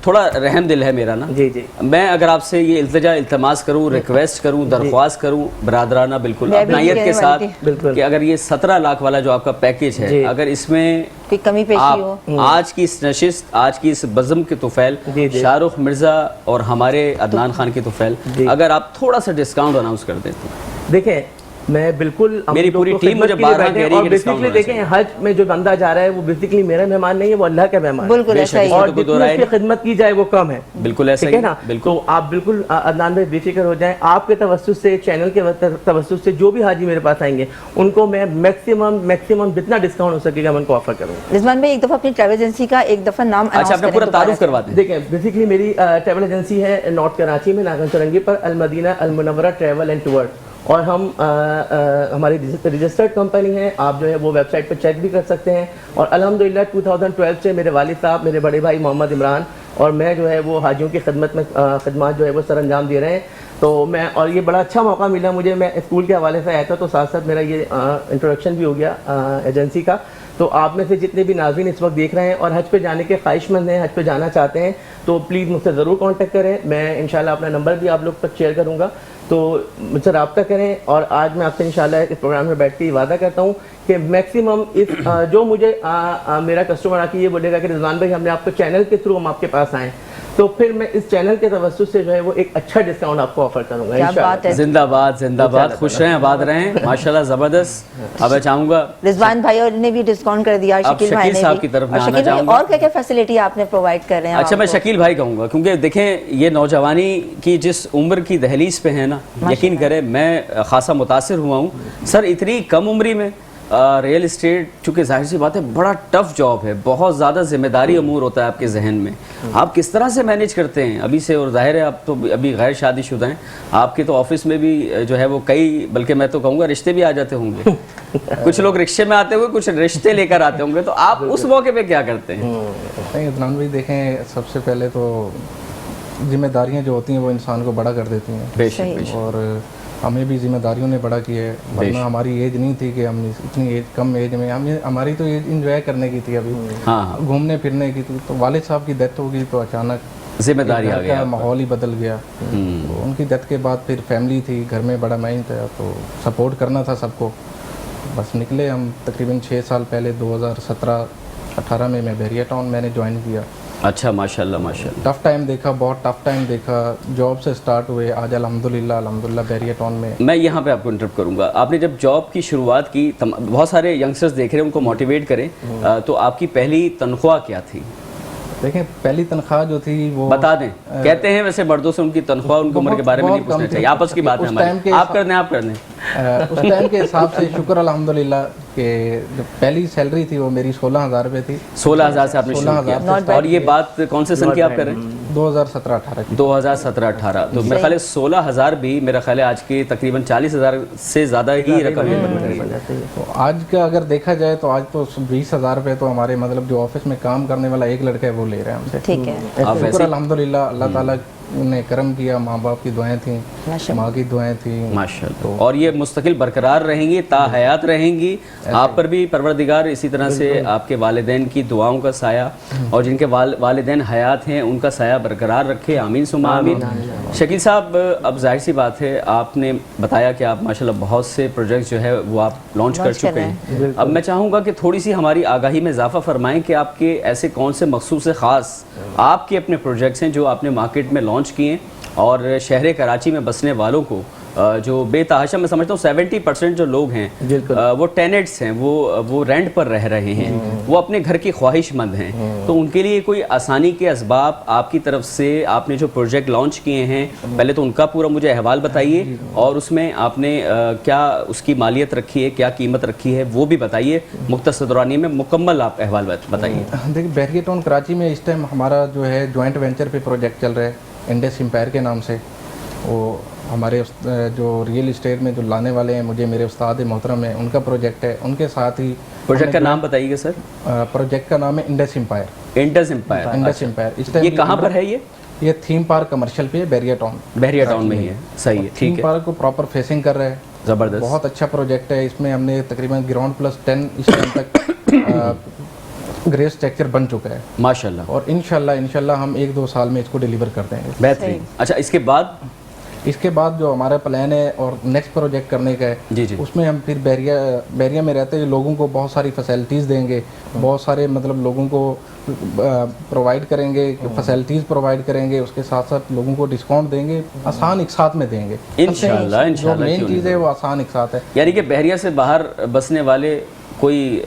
थोड़ा रहम दिल है मेरा ना। जी। मैं अगर आपसे ये इल्तमास करूँ, रिक्वेस्ट करूँ, दरख्वास्त करूँ बरादराना बिल्कुल अपनायत के साथ, कि अगर ये 17 लाख वाला जो आपका पैकेज है, अगर इसमें कोई कमी पेशी हो, आज की इस नशिस्त, आज की इस बज़म के तुफैल, शाहरुख मिर्जा और हमारे अदनान खान के तुफैल, अगर आप थोड़ा सा डिस्काउंट अनाउंस कर दें तो देखें मैं बिल्कुल मेरी पूरी टीम मुझे बारह कह रही है कि डिस्काउंट बेसिकली देखें हज में जो बंदा जा रहा है वो बेसिकली मेरा मेहमान नहीं है, वो अल्लाह का मेहमान है। बिल्कुल ऐसा ही है। और जितनी उसकी खिदमत की जाए वो कम है। बिल्कुल ऐसा ठीक ही है ना। बिल्कुल। तो आप बिल्कुल अदनान भाई बेफिक्र हो जाएं, आपके तवज्जुह से, चैनल के तवज्जुह से जो भी हाजी मेरे पास आएंगे उनको मैं मैक्सिमम जितना डिस्काउंट हो सकेगा मैं उनको ऑफर करूँगा। रिजवान भाई एक दफ़ा अपनी ट्रैवल एजेंसी का एक दफ़ा नाम अच्छा, अपना पूरा तारुफ करवा दें। देखें बेसिकली मेरी ट्रैवल एजेंसी है नॉर्थ कराची में, नागन चौरंगी पर, Al Madina Al Munawwara travel and tour, और हम हमारी रजिस्टर्ड कंपनी है। आप जो है वो वेबसाइट पर चेक भी कर सकते हैं। और अल्हम्दुलिल्लाह 2012 से मेरे वालिद साहब, मेरे बड़े भाई मोहम्मद इमरान और मैं जो है वो हाजियों की खिदमत में खिदमत जो है वो सर अंजाम दे रहे हैं। तो मैं, और ये बड़ा अच्छा मौका मिला मुझे, मैं स्कूल के हवाले से आया था तो साथ साथ मेरा ये इंट्रोडक्शन भी हो गया एजेंसी का। तो आप में से जितने भी नाज़रीन इस वक्त देख रहे हैं और हज पे जाने के ख्वाहिशमंद हैं, हज पे जाना चाहते हैं, तो प्लीज़ मुझसे ज़रूर कांटेक्ट करें। मैं इंशाल्लाह अपना नंबर भी आप लोग तक शेयर करूँगा, तो मुझसे रब्ता करें। और आज मैं आपसे इंशाल्लाह इस प्रोग्राम में बैठ के वादा करता हूँ कि मैक्सिमम इस जो मुझे मेरा कस्टमर आके ये बोलेगा कि रिजवान भाई हमने आपको चैनल के थ्रू हम आपके पास आए, तो फिर मैं इस चैनल के तवज्जुह से जो है वो एक अच्छा डिस्काउंट आपको ऑफर करूंगा इंशाल्लाह। जिंदाबाद जिंदाबाद, खुश रहें, आबाद रहें, माशाल्लाह ज़बरदस्त। अब मैं चाहूँगा रिजवान भाई और ने भी डिस्काउंट कर दिया, शकील भाई ने साहब भी। की तरफ मैं और आना शकील भाई चाहूँगा। और क्या क्या फैसिलिटी आपने प्रोवाइड कर रहे हैं? अच्छा, मैं शकील भाई कहूँगा क्योंकि देखें ये नौजवानी की जिस उम्र की दहलीज पे है ना, यकीन करें मैं खासा मुतासिर हुआ हूँ सर। इतनी कम उम्री में रियल इस्टेट, चूँकि जाहिर सी बात है बड़ा टफ जॉब है, बहुत ज़्यादा जिम्मेदारी अमूर होता है आपके जहन में। आप किस तरह से मैनेज करते हैं अभी से? और जाहिर है आप तो अभी गैर शादीशुदा हैं, आपके तो ऑफिस में भी जो है वो कई, बल्कि मैं तो कहूँगा रिश्ते भी आ जाते होंगे। कुछ लोग रिक्शे में आते हुए, कुछ रिश्ते लेकर आते होंगे, तो आप उस मौके पर क्या करते हैं? नहीं अदनान भाई, देखें सबसे पहले तो जिम्मेदारियाँ जो होती हैं वो इंसान को बड़ा कर देती हैं। बेशक। और हमें भी जिम्मेदारियों ने बड़ा किया है, वरना हमारी एज नहीं थी कि हम इतनी एज, कम एज में हमारी तो एज इंजॉय करने की थी, अभी हाँ, घूमने फिरने की थी। तो वालिद साहब की डेथ हो गई तो अचानक जिम्मेदारी आ गई, माहौल ही बदल गया। तो उनकी डेथ के बाद फिर फैमिली थी, घर में बड़ा माइन था, तो सपोर्ट करना था सबको। बस निकले हम तकरीबन 6 साल पहले 2017-18 में मैं बहरिया टाउन मैंने ज्वाइन किया। अच्छा, माशाल्लाह माशाल्लाह। टफ टाइम देखा, बहुत टफ टाइम देखा, जॉब से स्टार्ट हुए, आज अल्हम्दुलिल्लाह बहरिया टाउन में। मैं यहाँ पे आपको इंटरप्ट करूँगा। आपने जब जॉब की शुरुआत की, बहुत सारे यंगस्टर्स देख रहे हैं, उनको मोटिवेट करें, तो आपकी पहली तनख्वाह क्या थी? देखें पहली तनख्वाह जो थी वो बता दें। कहते हैं वैसे मर्दों से उनकी तनख्वाह उनकी उम्र के बारे में नहीं पूछना चाहिए, आपस की बात है हमारी। आप कर दें, आप कर दें। उस टाइम के हिसाब से शुक्र अल्हम्दुलिल्लाह कि जो पहली सैलरी थी वो मेरी 16,000 रुपये थी। 16,000 से आपने शुरू किया। और ये बात कौन से सन की आप कर रहे हैं? 2017-18 की। 2017-18। तो मेरे ख्याल है 16,000 भी मेरा ख्याल है आज के तकरीबन 40,000 से ज़्यादा ही रकम है। तो आज का अगर देखा जाए तो आज तो 20,000 रुपये तो हमारे मतलब जो ऑफिस में काम करने वाला एक लड़का है वो ले रहे हैं हमसे। ठीक है, शुक्र अल्हम्दुलिल्लाह, अल्लाह ताला ने करम किया, माँ बाप की दुआएं थी, माँ की दुआएं थी माशाल्लाह। और ये मुस्तकिल बरकरार रहेंगी, ताहयात रहेंगी। आप पर भी परवरदिगार इसी तरह से आपके वालिदैन की दुआओं का साया, और जिनके वालिदैन हयात हैं उनका साया बरकरार रखे। आमीन सुमा आमीन। शकील साहब, अब जाहिर सी बात है आपने बताया कि आप माशाल्लाह बहुत से प्रोजेक्ट्स जो है वो आप लॉन्च कर चुके हैं। अब मैं चाहूँगा कि थोड़ी सी हमारी आगाही में इजाफा फरमाएँ कि आपके ऐसे कौन से मखसूस ख़ास आपके अपने प्रोजेक्ट्स हैं जो आपने मार्केट में लॉन्च किए और शहर कराची में बसने वालों को, जो बेतहाशा मैं समझता हूँ 70% जो लोग हैं वो टेनेंट्स हैं, वो रेंट पर रह रहे हैं, वो अपने घर की ख्वाहिशमंद हैं, तो उनके लिए कोई आसानी के असबाब आपकी तरफ से आपने जो प्रोजेक्ट लॉन्च किए हैं, पहले तो उनका पूरा मुझे अहवाल बताइए, और उसमें आपने क्या उसकी मालियत रखी है, क्या कीमत रखी है, वो भी बताइए। मुख्तसर दौरानी में मुकम्मल आप अहवाल बताइए। देखिए बहरिया टाउन कराची में इस टाइम हमारा जो है जॉइंट वेंचर पे प्रोजेक्ट चल रहा है इंडस एम्पायर के नाम से। वो हमारे जो रियल इस्टेट में जो लाने वाले हैं मुझे मेरे उस्ताद मोहतरम है, उनका प्रोजेक्ट है, उनके साथ ही प्रोजेक्ट का नाम बताइएगा सर। प्रोजेक्ट का नाम है Indus Empire. Indus Empire, Indus Empire. इस ये टाइम कहाँ पर है? ये थीम पार्क कमर्शियल पे है, बहरिया टाउन। बहरिया टाउन में ही है, सही है, ठीक थीम है। पार्क को प्रॉपर फेसिंग कर रहे हैं, ज़बरदस्त, बहुत अच्छा प्रोजेक्ट है। इसमें हमने तकरीबन ग्राउंड प्लस 10 इस टाइम तक ग्रे स्ट्रक्चर बन चुका है माशाल्लाह, और इंशाल्लाह हम 1-2 साल में इसको डिलीवर कर देंगे। बेहतरीन। अच्छा, इसके बाद जो हमारा प्लान है और नेक्स्ट प्रोजेक्ट करने का है, जी, उसमें हम फिर बहरिया में रहते हैं लोगों को बहुत सारी फैसिलिटीज़ देंगे, बहुत सारे मतलब लोगों को प्रोवाइड करेंगे, फैसिलिटीज़ प्रोवाइड करेंगे, उसके साथ साथ लोगों को डिस्काउंट देंगे, आसान एक साथ में देंगे। इंशाल्लाह जो मेन चीज़ है वो आसान एक साथ है। यानी कि बहरिया से बाहर बसने वाले कोई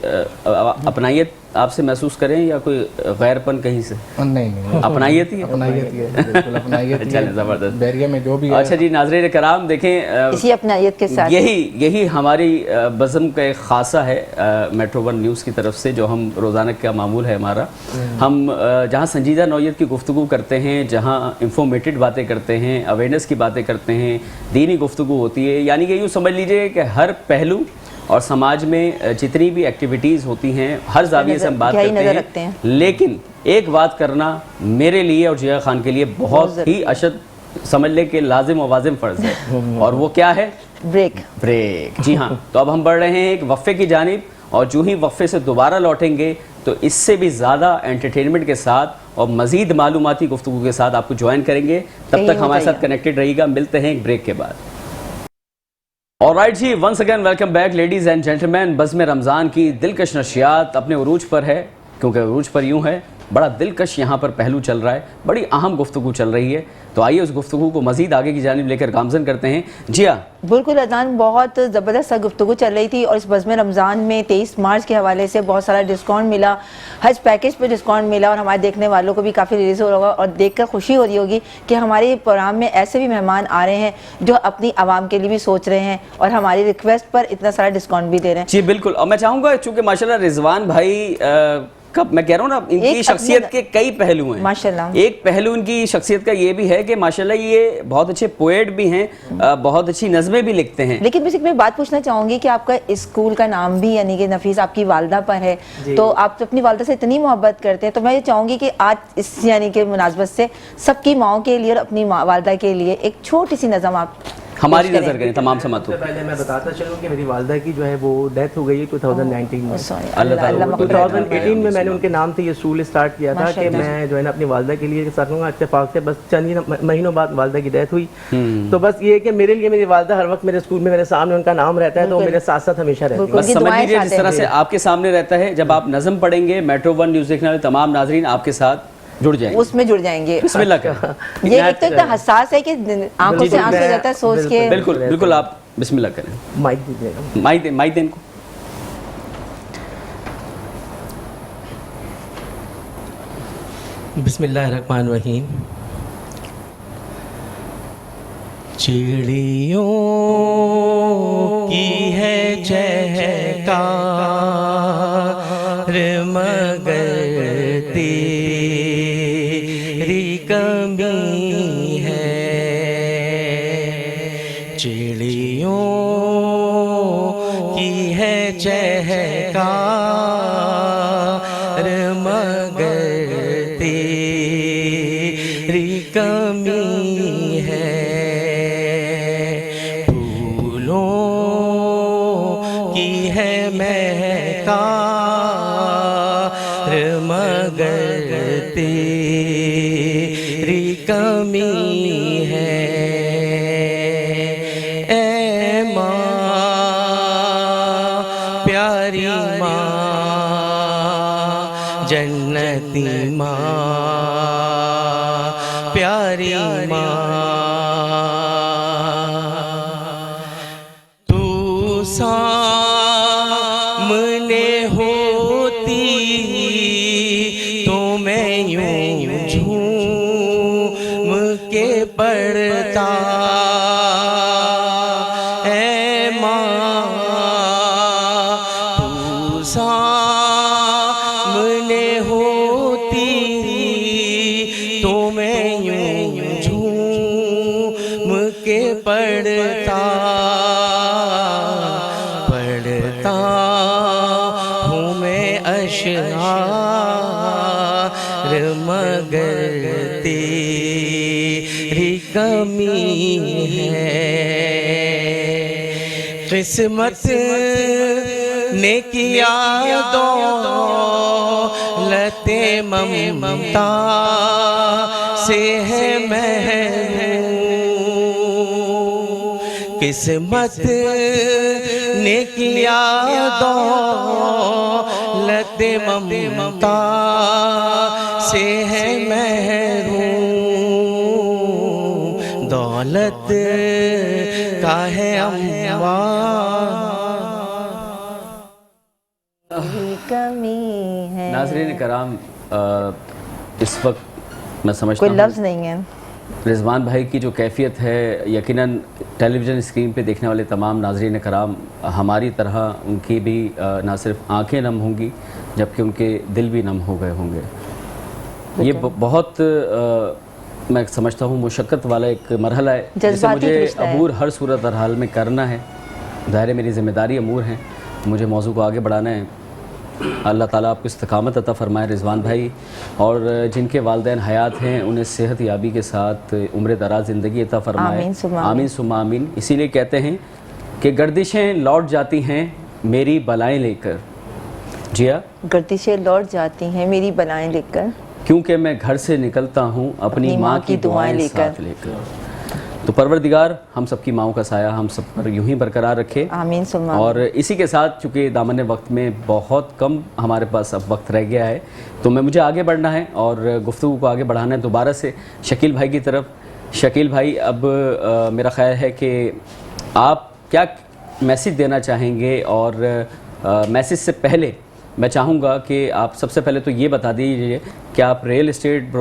अपनाइयत आपसे महसूस करें या कोई गैरपन कहीं से? नहीं, अपनाइयत ही है, अपनाइयत ही है, बिल्कुल अपनाइयत ही है। ज़बरदस्त। बहरिया में जो भी है। अच्छा जी नाज़रीन कराम, देखें इसी अपनाइयत के साथ यही हमारी बज़म का एक खासा है मेट्रो वन न्यूज़ की तरफ से, जो हम रोज़ाना का मामूल है हमारा। हम जहाँ संजीदा नौयत की गुफ्तगू करते हैं, जहाँ इंफॉर्मेटेड बातें करते हैं, अवेयरनेस की बातें करते हैं, दीनी गुफ्तगू होती है, यानी कि यूँ समझ लीजिए कि हर पहलू और समाज में जितनी भी एक्टिविटीज़ होती हैं हर जाविये से हम बात करते हैं। लेकिन एक बात करना मेरे लिए और जिया खान के लिए बहुत ही अशद समझ ले कि लाजिम और वाजिम फ़र्ज़ है, और वो क्या है? ब्रेक। जी हाँ, तो अब हम बढ़ रहे हैं एक वक्फे की जानिब, और जो ही वक्फे से दोबारा लौटेंगे तो इससे भी ज़्यादा एंटरटेनमेंट के साथ और मज़ीद मालूमाती गुफ्तगू के साथ आपको ज्वाइन करेंगे। तब तक हमारे साथ कनेक्टेड रहिएगा। मिलते हैं एक ब्रेक के बाद। ऑलराइट जी, once again welcome back ladies and gentleman. बज़्म रमज़ान की दिलकश नशियात अपने उरूज पर है, क्योंकि उरूज पर यूँ है बड़ा दिलकश यहाँ पर पहलू चल रहा है, बड़ी अहम गुफ्तगू चल रही है। तो आइए उस गुफ्तगू को मज़ीद आगे की जानिब लेकर गामज़न करते हैं। जिया बिल्कुल अदनान, बहुत ज़बरदस्त गुफ्तगू चल रही थी, और इस बज़्म रमज़ान में 23 मार्च के हवाले से बहुत सारा डिस्काउंट मिला, हज पैकेज पे डिस्काउंट मिला, और हमारे देखने वालों को भी काफ़ी रिलीज़ हो रहा होगा और देखकर खुशी हो रही होगी कि हमारे प्रोग्राम में ऐसे भी मेहमान आ रहे हैं जो अपनी आवाम के लिए भी सोच रहे हैं और हमारी रिक्वेस्ट पर इतना सारा डिस्काउंट भी दे रहे हैं। जी बिल्कुल, और मैं चाहूँगा चूँकि माशाल्लाह रिजवान भाई कब मैं कह रहा हूँ ना, इनकी शख्सियत के कई पहलू हैं माशाल्लाह। एक पहलू इनकी शख्सियत का ये भी है कि माशाल्लाह ये बहुत अच्छे पोएट भी हैं, बहुत अच्छी नज़में भी लिखते हैं। लेकिन बेसिक मैं बात पूछना चाहूँगी कि आपका स्कूल का नाम भी यानी कि नफीस आपकी वालदा पर है, तो आप अपनी वालदा से इतनी मोहब्बत करते हैं, तो मैं ये चाहूँगी कि आज इस यानी कि मुनासबत से सबकी माओं के लिए और अपनी वालदा के लिए एक छोटी सी नज़म आप हमारी नज़र करें तमाम समातों। पहले मैं बताता चलूँ कि मेरी वालदा की जो है वो डेथ हो गई 2019 में। 2018 में मैंने उनके नाम से ये स्कूल स्टार्ट किया था कि मैं जो है ना अपनी वालदा के लिए करूँगा। इत्तेफाक से बस चंद ही महीनों बाद वालदा की डेथ हुई, तो बस ये है कि मेरे लिए मेरी वालदा हर वक्त मेरे स्कूल में मेरे सामने उनका नाम रहता है, तो मेरे साथ साथ हमेशा रहती है। बस समझ लीजिए जिस तरह से आपके सामने रहता है, जब आप नज़म पढ़ेंगे मेट्रो वन न्यूज़ देखने वाले तमाम नाजरीन आपके साथ जुड़ जाएंगे, उसमें जुड़ जाएंगे। बिस्मिल्लाह करें। ये एक तो इतना हसास है कि आंखों से आंसू आ जाता है सोच के। बिल्कुल बिल्कुल, आप बिस्मिल्लाह करें। माइक दीजिएगा। माइक दें इनको। बिस्मिल्लाहिर्रहमानिर्रहीम। चिड़ियों की है चहकार मगर तेरी कमी है। चिड़ियों की है चहकार मगर तेरी कमी है। की है महकार मगर तेरी कमी है। ऐ माँ प्यारी माँ जन्नती माँ प्यारी माँ, तू सामने होती तो मैं यूं झूम के पढ़ता। ऐ माँ तू सामने होती तो मैं यूं झूम के पढ़ता। पढ़ता हूँ मैं अशआर मगर तेरी कमी है। किस्मत ने किया दौलते ममता से है महरूम। किस्मत ने किया दौलत ममता से है महरूम, दौलत का है अम्वार। कमी है। नाज़रीन कराम, इस वक्त मैं समझता कोई हूँ लफ्ज़ नहीं है। रिजवान भाई की जो कैफियत है, यकीनन टेलीविज़न स्क्रीन पे देखने वाले तमाम नाज़रीन कराम हमारी तरह उनकी भी ना सिर्फ आंखें नम होंगी जबकि उनके दिल भी नम हो गए होंगे। ये बहुत मैं समझता हूँ मुशक्क़त वाला एक मरहला है जिसे मुझे अबूर हर सूरत और हाल में करना है। ज़ाहिर मेरी ज़िम्मेदारी अमूर है, मुझे मौजू को आगे बढ़ाना है। अल्लाह ताला आपको इस्तकामत अता फ़रमाए रिजवान भाई, और जिनके वालिदैन हयात हैं उन्हें सेहत याबी के साथ उम्र दराज ज़िंदगी अता फ़रमाए। आमीन सुम्मा आमीन। इसीलिए कहते हैं कि गर्दिशें लौट जाती हैं मेरी बलाएं लेकर। जिया, गर्दिशें लौट जाती हैं मेरी बलाएं लेकर, क्योंकि मैं घर से निकलता हूँ अपनी माँ की दुआएं साथ लेकर। तो परवरदिगार हम सबकी माँओं का साया हम सब पर यूं ही बरकरार रखे। आमीन सुम्मा। और इसी के साथ चूँकि दामन वक्त में बहुत कम हमारे पास अब वक्त रह गया है, तो मुझे आगे बढ़ना है और गुफ्तगू को आगे बढ़ाना है दोबारा से शकील भाई की तरफ। शकील भाई, अब मेरा ख्याल है कि आप क्या मैसेज देना चाहेंगे, और मैसेज से पहले मैं चाहूँगा कि आप सबसे पहले तो ये बता दीजिए कि आप रियल एस्टेट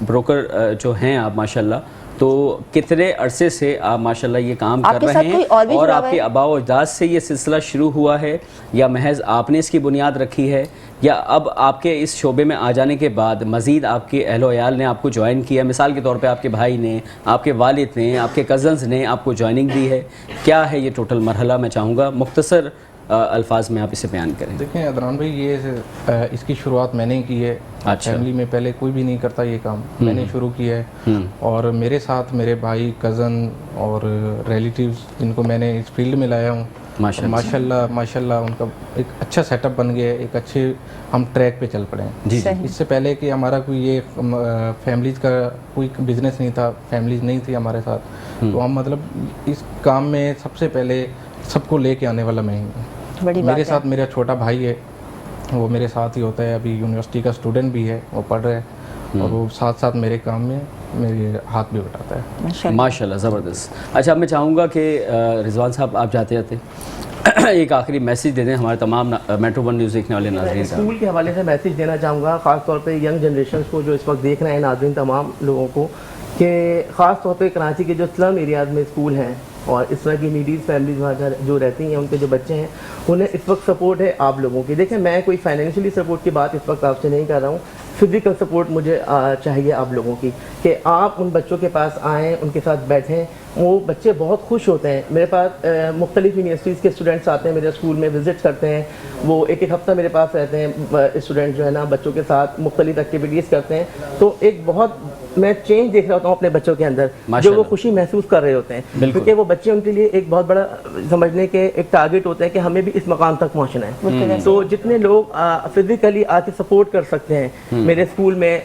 ब्रोकर जो हैं आप माशाल्लाह, तो कितने अरसे से आप माशाल्लाह ये काम कर रहे हैं, और आपके आबाओ अजदाद से ये सिलसिला शुरू हुआ है या महज आपने इसकी बुनियाद रखी है, या अब आपके इस शोबे में आ जाने के बाद मज़ीद आपके अहलो अयाल ने आपको ज्वाइन किया? मिसाल के तौर पे आपके भाई ने, आपके वालिद ने, आपके कज़न्स ने आपको ज्वाइनिंग दी है? क्या है ये टोटल मरहला? मैं चाहूँगा मुख्तसर अल्फाज में आप इसे बयान करें। देखें अदनान भाई, ये इसकी शुरुआत मैंने ही की है। अच्छा। फैमिली में पहले कोई भी नहीं करता ये काम, मैंने शुरू किया है। और मेरे साथ मेरे भाई, कज़न और रिलेटिव्स जिनको मैंने इस फील्ड में लाया हूँ, माशाल्लाह उनका एक अच्छा सेटअप बन गया है, एक अच्छे हम ट्रैक पे चल पड़े हैं। जी। इससे पहले कि हमारा कोई ये फैमिलीज़ का कोई बिज़नेस नहीं था, फैमिलीज़ नहीं थी हमारे साथ, तो हम मतलब इस काम में सबसे पहले सबको लेके आने वाला मैं ही हूँ। मेरे साथ मेरा छोटा भाई है, वो मेरे साथ ही होता है, अभी यूनिवर्सिटी का स्टूडेंट भी है, वो पढ़ रहा है, और वो साथ साथ मेरे काम में मेरे हाथ भी बटाता है। माशाल्लाह, ज़बरदस्त। अच्छा, अब मैं चाहूँगा कि रिजवान साहब आप जाते जाते एक आखिरी मैसेज दे दें हमारे तमाम मेट्रो वन न्यूज़ देखने वाले नाज़रीन। स्कूल के हवाले से मैसेज देना चाहूँगा, ख़ास तौर पे यंग जनरेशन को जो इस वक्त देख रहे हैं नाज़रीन, तमाम लोगों को, कि ख़ास तौर पे कराची के जो स्लम एरियाज़ में स्कूल हैं और इस तरह की नीडीज़ फैमिलीज़ वहाँ जो रहती हैं, उनके जो बच्चे हैं, उन्हें इस वक्त सपोर्ट है आप लोगों की। देखें, मैं कोई फाइनेंशियली सपोर्ट की बात इस वक्त आपसे नहीं कर रहा हूँ, फिज़िकल सपोर्ट मुझे चाहिए आप लोगों की, कि आप उन बच्चों के पास आएँ, उनके साथ बैठें। वो बच्चे बहुत खुश होते हैं। मेरे पास मुख्तलिफ़ यूनिवर्सिटीज़ के स्टूडेंट्स आते हैं, मेरे स्कूल में विज़िट करते हैं, वो एक एक हफ़्ता मेरे पास रहते हैं। स्टूडेंट जो है ना, बच्चों के साथ मुख्तलिफ़ एक्टिविटीज़ करते हैं, तो एक बहुत मैं चेंज देख रहा होता हूँ अपने बच्चों के अंदर, जो वो खुशी महसूस कर रहे होते हैं, क्योंकि वो बच्चे उनके लिए एक बहुत बड़ा समझने के एक टारगेट होता है कि हमें भी इस मकाम तक पहुँचना है। तो जितने लोग फिज़िकली आके सपोर्ट कर सकते हैं मेरे स्कूल में,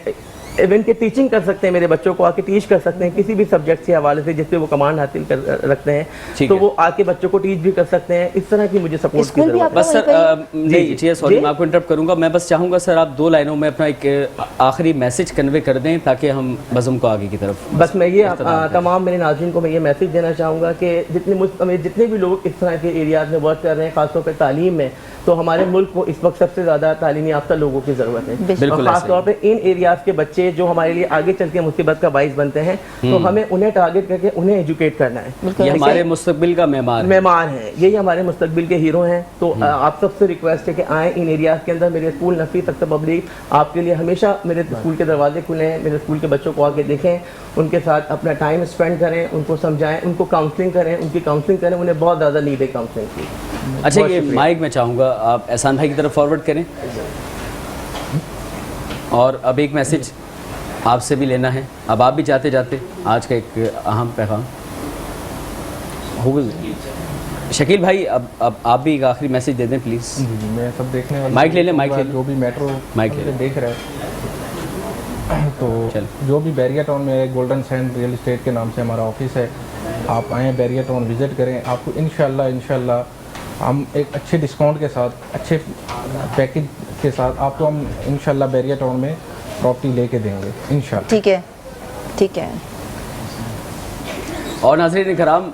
इवन के टीचिंग कर सकते हैं, मेरे बच्चों को आके टीच कर सकते हैं किसी भी सब्जेक्ट के हवाले से जिससे वो कमांड हासिल कर रखते हैं, तो वो आके बच्चों को टीच भी कर सकते हैं। इस तरह की मुझे सपोर्ट की जरूरत है। बस सर, नहीं सॉरी, मैं आपको इंटरप्ट करूंगा। मैं बस चाहूँगा सर आप 2 लाइनों में अपना एक आखिरी मैसेज कन्वे कर दें ताकि हम बज़म को आगे की तरफ। बस मैं ये तमाम मेरे नाज़रीन को मैं ये मैसेज देना चाहूँगा कि जितने भी लोग इस तरह के एरियाज़ में वर्क कर रहे हैं, खासतौर पर तालीम में, तो हमारे मुल्क को इस वक्त सबसे ज़्यादा तालीमी याफ्ता लोगों की ज़रूरत है। और ख़ासतौर पर इन एरियाज़ के बच्चे जो हमारे लिए आगे चल के मुसीबत का बाइस बनते हैं, तो हमें उन्हें टारगेट करके उन्हें एजुकेट करना है। ये हमारे मुस्तकबिल का मेहमान हैं, यही हमारे मुस्तकबिल के हीरो हैं। तो आप सबसे रिक्वेस्ट है कि आएँ इन एरियाज़ के अंदर। मेरे स्कूल नफीस अख्तर पब्लिक आपके लिए हमेशा मेरे स्कूल के दरवाजे खुले हैं। मेरे स्कूल के बच्चों को आके देखें, उनके साथ अपना टाइम स्पेंड करें, उनको समझाएं, उनको काउंसलिंग करें, उनकी काउंसलिंग करें। उन्हें बहुत ज़्यादा नीड है काउंसलिंग की। अच्छा, ये माइक में चाहूँगा आप एहसान भाई की तरफ फॉरवर्ड करें, और अब एक मैसेज आपसे भी लेना है। अब आप भी जाते जाते आज का एक अहम पैगाम हो गया। शकील भाई, अब आप भी एक आखिरी मैसेज दे दें प्लीज़। जी, मैं सब देखने वाले माइक ले लें, माइक ले जो भी मेट्रो माइक ले देख रहे हैं, तो जो भी बैरिया टाउन में गोल्डन सैंड रियल एस्टेट के नाम से हमारा ऑफिस है, آپ آئیں بیریا ٹاؤن وزٹ کریں. آپ کو انشاءاللہ ہم ایک اچھے ڈسکاؤنٹ کے ساتھ, اچھے پیکج کے ساتھ آپ کو ہم انشاءاللہ بیریا ٹاؤن میں پراپرٹی لے کے دیں گے انشاءاللہ. ٹھیک ہے. اور ناظرین کرام,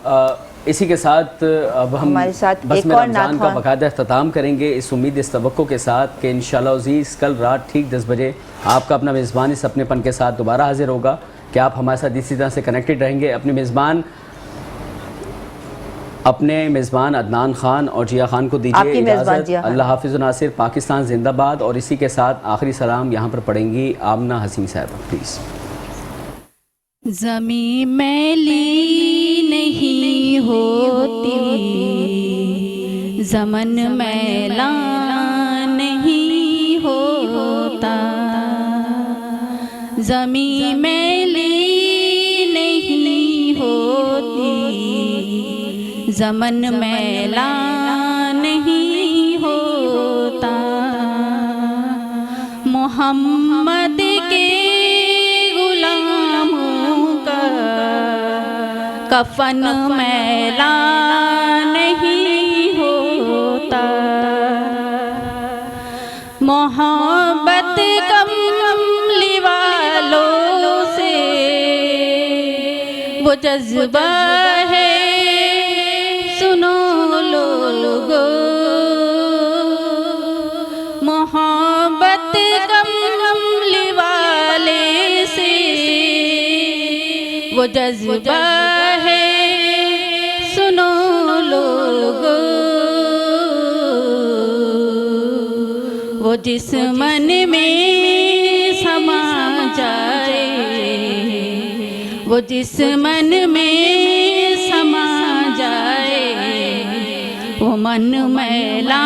اسی کے ساتھ اب ہم بزم رمضان کا باقاعدہ اختتام کریں گے اس امید اس توقع کے ساتھ کہ انشاءاللہ عزیز کل رات ٹھیک 10 بجے آپ کا اپنا میزبان اس اپنے پن کے ساتھ دوبارہ حاضر ہوگا کہ آپ ہمارے ساتھ اسی طرح سے کنیکٹڈ رہیں گے. اپنے میزبان عدنان خان اور جیا خان کو دیجیے اجازت. اللہ حافظ و ناصر. پاکستان زندہ باد. اور اسی کے ساتھ آخری سلام یہاں پر پڑھیں گی آمنہ حسین صاحبہ, پلیز. زمین میلی نہیں ہوتی, زمن میلا نہیں ہوتا, زمین میلی نہیں ہوتی, زمن میلا نہیں ہوتا. محمد کے کفن میلا نہیں ہوتا, محبت کملی والوں سے وہ جذبہ ہے سنو لوگو, محبت کملی والے سے وہ جذبہ ہے سنو لوگو. وہ جس من میں سما جائے, وہ جس من میں سما جائے, وہ من میلا